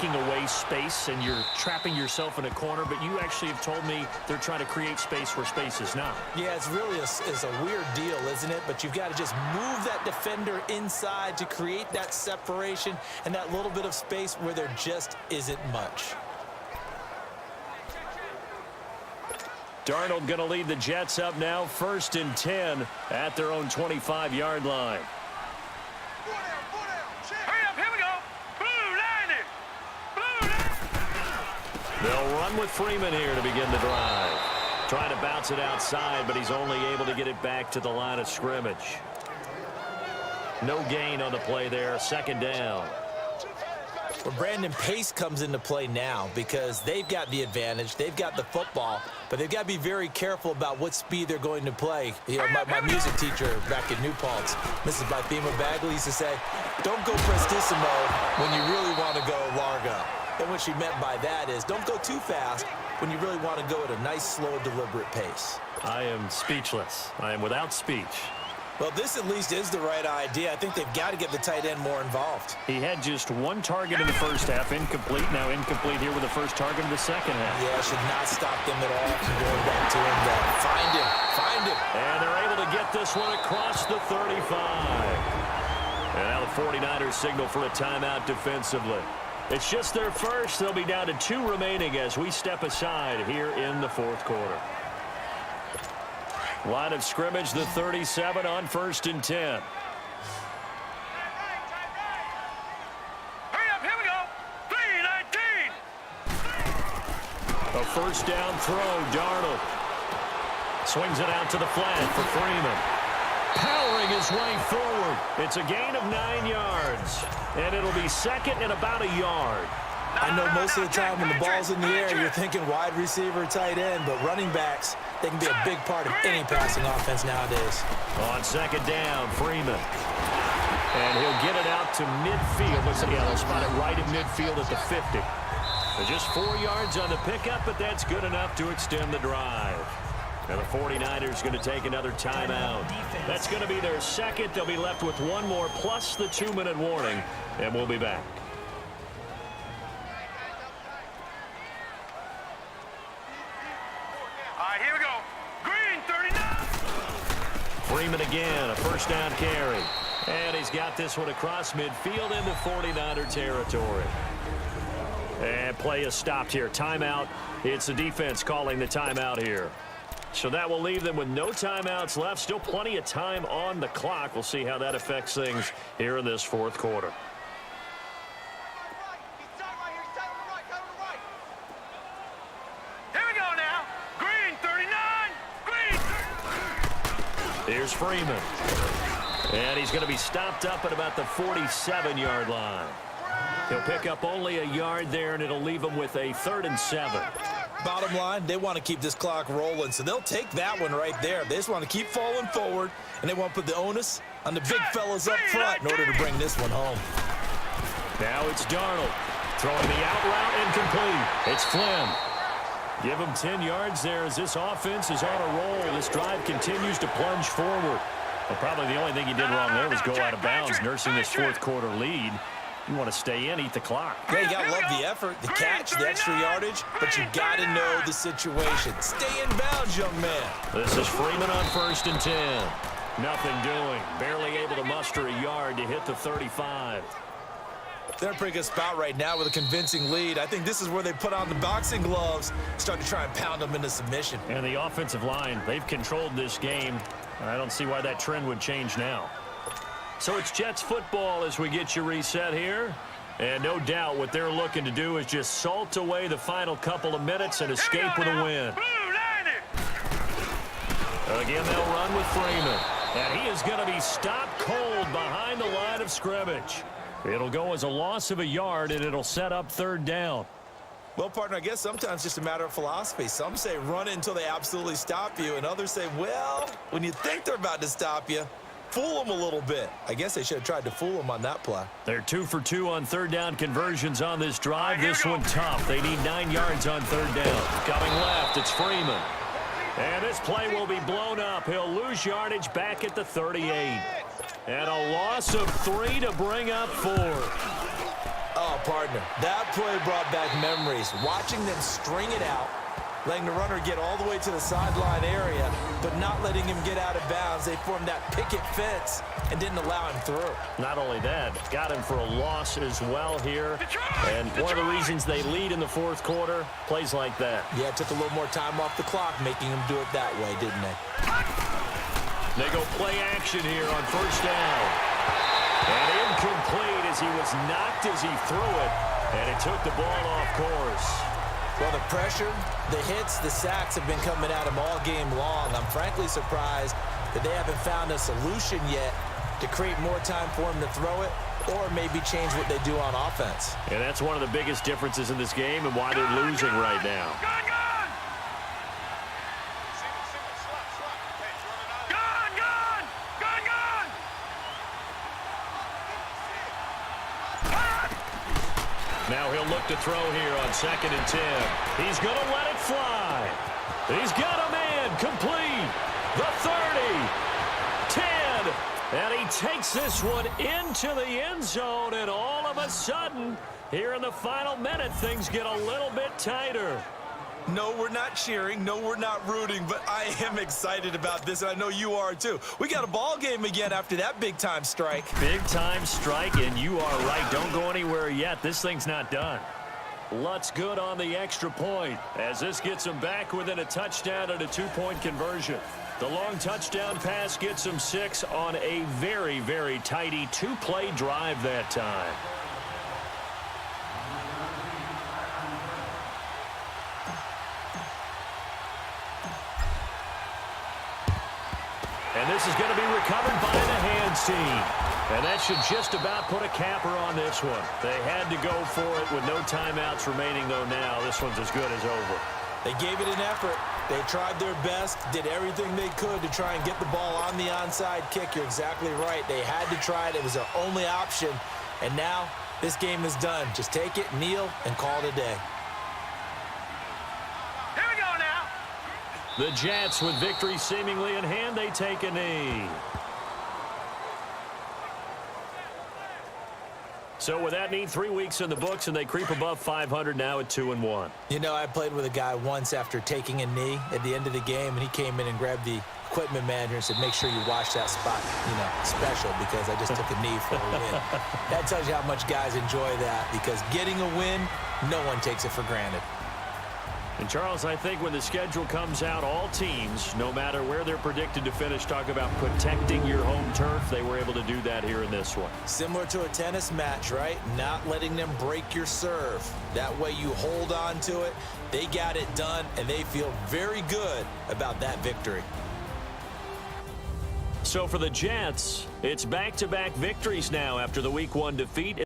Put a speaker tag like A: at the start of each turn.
A: taking away space and you're trapping yourself in a corner, but you actually have told me they're trying to create space where space is not.
B: Yeah, it's really a weird deal, isn't it? But you've got to just move that defender inside to create that separation and that little bit of space where there just isn't much.
A: Darnold going to lead the Jets up now, 1st and 10 at their own 25-yard line. They'll run with Freeman here to begin the drive. Trying to bounce it outside, but he's only able to get it back to the line of scrimmage. No gain on the play there, 2nd down.
B: Well, Brandon, pace comes into play now because they've got the advantage. They've got the football, but they've got to be very careful about what speed they're going to play. You know, my music teacher back in New Paltz, Mrs. Bythema Bagley, used to say, don't go prestissimo when you really want to go largo. And what she meant by that is don't go too fast when you really want to go at a nice, slow, deliberate pace.
A: I am speechless. I am without speech.
B: Well, this at least is the right idea. I think they've got to get the tight end more involved.
A: He had just 1 target in the first half, incomplete. Now incomplete here with the first target in the second half.
B: Yeah, should not stop them at all from going back to him. Find him. Find him.
A: And they're able to get this one across the 35. And now the 49ers signal for a timeout defensively. It's just their first. They'll be down to 2 remaining as we step aside here in the 4th quarter. Line of scrimmage, the 37 on 1st and 10.
C: Hurry up, here we go. 3-19.
A: A 1st down throw, Darnold. Swings it out to the flat for Freeman. Powering his way forward. It's a gain of 9 yards. And it'll be 2nd and about a yard.
B: I know most of the time when the ball's in the air, you're thinking wide receiver, tight end, but running backs, they can be a big part of any passing offense nowadays.
A: On 2nd down, Freeman. And he'll get it out to midfield. Looks like he'll spot it right in midfield at the 50. So just 4 yards on the pickup, but that's good enough to extend the drive. And the 49ers going to take another timeout. That's going to be their 2nd. They'll be left with 1 more plus the 2-minute warning, and we'll be back.
C: All right, here we go. Green, 39.
A: Freeman again, a 1st down carry. And he's got this one across midfield into 49er territory. And play is stopped here. Timeout. It's the defense calling the timeout here. So that will leave them with no timeouts left. Still plenty of time on the clock. We'll see how that affects things here in this 4th quarter.
C: Here we go now. Green, 39. Green.
A: Here's Freeman. And he's going to be stopped up at about the 47-yard line. He'll pick up only a yard there, and it'll leave him with a 3rd and 7.
B: Bottom line, they want to keep this clock rolling, so they'll take that one right there. They just want to keep falling forward, and they want to put the onus on the big fellas up front in order to bring this one home.
A: Now it's Darnold. Throwing the out route incomplete. It's Flynn. Give him 10 yards there as this offense is on a roll. This drive continues to plunge forward. Well, probably the only thing he did wrong there was go out of bounds, nursing this 4th quarter lead. You want to stay in, eat the clock.
B: Yeah, you got to love the effort, the catch, the extra yardage, but you got to know the situation. Stay in bounds, young man.
A: This is Freeman on 1st and 10. Nothing doing. Barely able to muster a yard to hit the 35.
B: They're in a pretty good spot right now with a convincing lead. I think this is where they put on the boxing gloves, start to try and pound them into submission.
A: And the offensive line, they've controlled this game. I don't see why that trend would change now. So it's Jets football as we get you reset here. And no doubt what they're looking to do is just salt away the final couple of minutes and escape with a win. Again, they'll run with Freeman. And he is going to be stopped cold behind the line of scrimmage. It'll go as a loss of a yard, and it'll set up 3rd down.
B: Well, partner, I guess sometimes it's just a matter of philosophy. Some say run it until they absolutely stop you, and others say, well, when you think they're about to stop you, fool them a little bit. I guess they should have tried to fool them on that play.
A: They're 2 for 2 on 3rd down conversions on this drive. This one tough. They need 9 yards on 3rd down. Coming left, it's Freeman. And this play will be blown up. He'll lose yardage back at the 38. And a loss of 3 to bring up 4.
B: Oh, partner. That play brought back memories. Watching them string it out, letting the runner get all the way to the sideline area, but not letting him get out of bounds. They formed that picket fence and didn't allow him through.
A: Not only that, got him for a loss as well here. And one of the reasons they lead in the fourth quarter, plays like that.
B: Yeah, it took a little more time off the clock, making him do it that way, didn't they?
A: They go play action here on first down. And incomplete as he was knocked as he threw it. And it took the ball off course.
B: Well, the pressure, the hits, the sacks have been coming at him all game long. I'm frankly surprised that they haven't found a solution yet to create more time for him to throw it or maybe change what they do on offense.
A: And that's one of the biggest differences in this game and why they're losing right now.
C: Gun!
A: Now he'll look to throw here on 2nd and 10. He's going to let it fly. He's got a man complete. The 30, 10, and he takes this one into the end zone, and all of a sudden, here in the final minute, things get a little bit tighter.
B: No, we're not cheering. No, we're not rooting, but I am excited about this, and I know you are too. We got a ball game again after that big-time strike.
A: Big-time strike, and you are right. Don't go anywhere yet. This thing's not done. Lutz good on the extra point as this gets him back within a touchdown and a 2-point conversion. The long touchdown pass gets him 6 on a very, very tidy 2-play drive that time. And this is going to be recovered by the hands team. And that should just about put a capper on this one. They had to go for it with no timeouts remaining, though now this one's as good as over.
B: They gave it an effort. They tried their best, did everything they could to try and get the ball on the onside kick. You're exactly right. They had to try it. It was their only option. And now this game is done. Just take it, kneel, and call it a day.
C: Here we go now.
A: The Jets, with victory seemingly in hand, they take a knee. So with that neat 3 weeks in the books, and they creep above 500 now at 2-1.
B: You know, I played with a guy once after taking a knee at the end of the game, and he came in and grabbed the equipment manager and said, make sure you watch that spot, you know, special, because I just took a knee for a win. That tells you how much guys enjoy that, because getting a win, no one takes it for granted.
A: And, Charles, I think when the schedule comes out, all teams, no matter where they're predicted to finish, talk about protecting your home turf. They were able to do that here in this one.
B: Similar to a tennis match, right? Not letting them break your serve. That way you hold on to it. They got it done, and they feel very good about that victory. So for the Jets, it's back-to-back victories now after the Week 1 defeat.